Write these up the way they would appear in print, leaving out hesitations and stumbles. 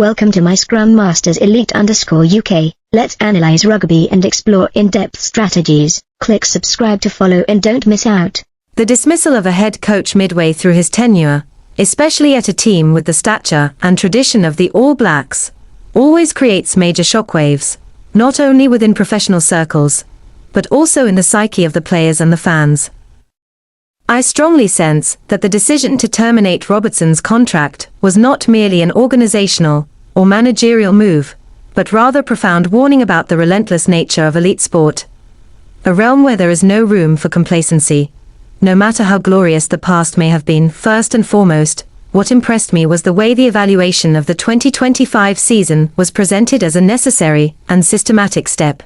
Welcome to my Scrum Masters Elite _UK. Let's analyze rugby and explore in-depth strategies. Click subscribe to follow and don't miss out. The dismissal of a head coach midway through his tenure, especially at a team with the stature and tradition of the All Blacks, always creates major shockwaves, not only within professional circles, but also in the psyche of the players and the fans. I strongly sense that the decision to terminate Robertson's contract was not merely an organizational or managerial move, but rather a profound warning about the relentless nature of elite sport, a realm where there is no room for complacency, no matter how glorious the past may have been. First and foremost, what impressed me was the way the evaluation of the 2025 season was presented as a necessary and systematic step.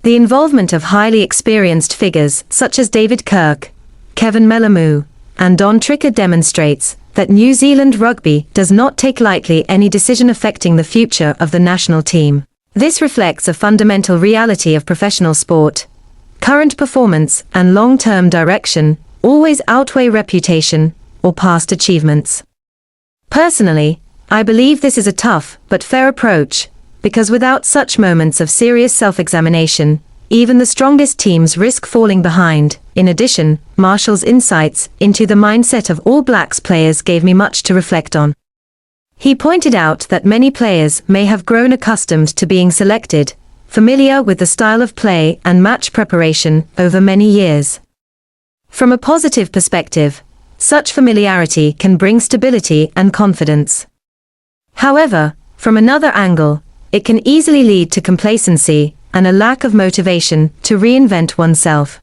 The involvement of highly experienced figures such as David Kirk, Kevin Melamu, and Don Tricker demonstrates that New Zealand Rugby does not take lightly any decision affecting the future of the national team. This reflects a fundamental reality of professional sport. Current performance and long-term direction always outweigh reputation or past achievements. Personally, I believe this is a tough but fair approach, because without such moments of serious self-examination, even the strongest teams risk falling behind. In addition, Marshall's insights into the mindset of All Blacks players gave me much to reflect on. He pointed out that many players may have grown accustomed to being selected, familiar with the style of play and match preparation over many years. From a positive perspective, such familiarity can bring stability and confidence. However, from another angle, it can easily lead to complacency and a lack of motivation to reinvent oneself.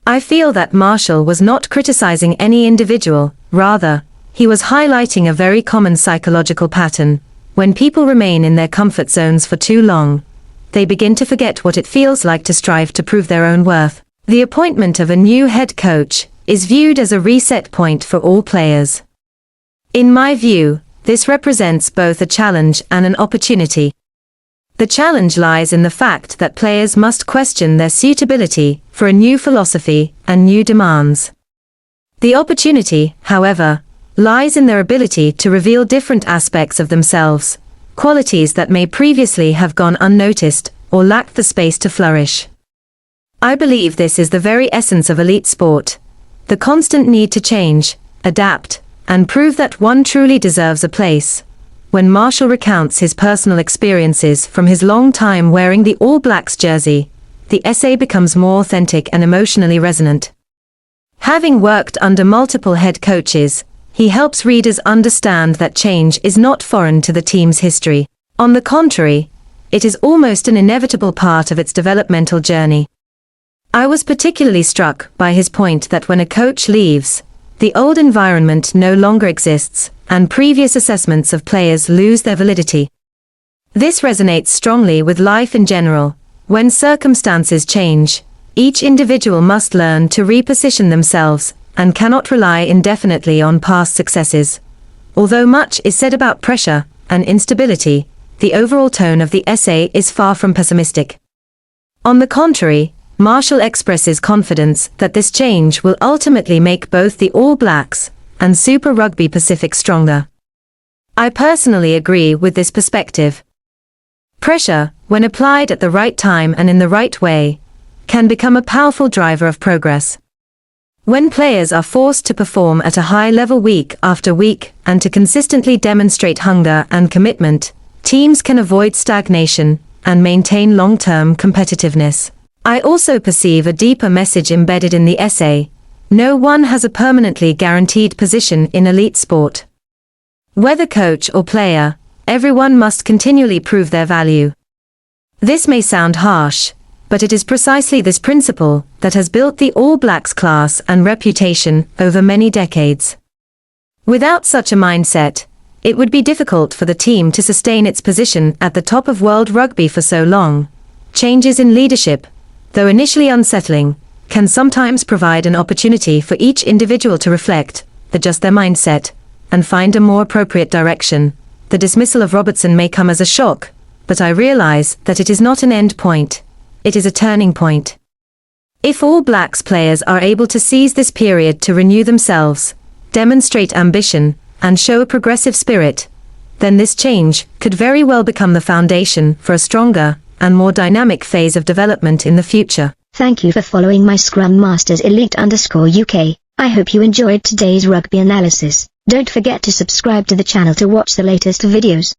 I feel that Marshall was not criticizing any individual, rather, he was highlighting a very common psychological pattern. When people remain in their comfort zones for too long, they begin to forget what it feels like to strive to prove their own worth. The appointment of a new head coach is viewed as a reset point for all players. In my view, this represents both a challenge and an opportunity. The challenge lies in the fact that players must question their suitability for a new philosophy and new demands. The opportunity, however, lies in their ability to reveal different aspects of themselves, qualities that may previously have gone unnoticed or lacked the space to flourish. I believe this is the very essence of elite sport, the constant need to change, adapt, and prove that one truly deserves a place. When Marshall recounts his personal experiences from his long time wearing the All Blacks jersey, the essay becomes more authentic and emotionally resonant. Having worked under multiple head coaches, he helps readers understand that change is not foreign to the team's history. On the contrary, it is almost an inevitable part of its developmental journey. I was particularly struck by his point that when a coach leaves, the old environment no longer exists, and previous assessments of players lose their validity. This resonates strongly with life in general. When circumstances change, each individual must learn to reposition themselves, and cannot rely indefinitely on past successes. Although much is said about pressure and instability, the overall tone of the essay is far from pessimistic. On the contrary, Marshall expresses confidence that this change will ultimately make both the All Blacks and Super Rugby Pacific stronger. I personally agree with this perspective. Pressure, when applied at the right time and in the right way, can become a powerful driver of progress. When players are forced to perform at a high level week after week and to consistently demonstrate hunger and commitment, teams can avoid stagnation and maintain long-term competitiveness. I also perceive a deeper message embedded in the essay. No one has a permanently guaranteed position in elite sport. Whether coach or player, everyone must continually prove their value. This may sound harsh, but it is precisely this principle that has built the All Blacks class and reputation over many decades. Without such a mindset, it would be difficult for the team to sustain its position at the top of world rugby for so long. Changes in leadership, though initially unsettling, can sometimes provide an opportunity for each individual to reflect, adjust their mindset, and find a more appropriate direction. The dismissal of Robertson may come as a shock, but I realize that it is not an end point, it is a turning point. If All Blacks players are able to seize this period to renew themselves, demonstrate ambition, and show a progressive spirit, then this change could very well become the foundation for a stronger and more dynamic phase of development in the future. Thank you for following my Scrum Masters Elite_UK. I hope you enjoyed today's rugby analysis. Don't forget to subscribe to the channel to watch the latest videos.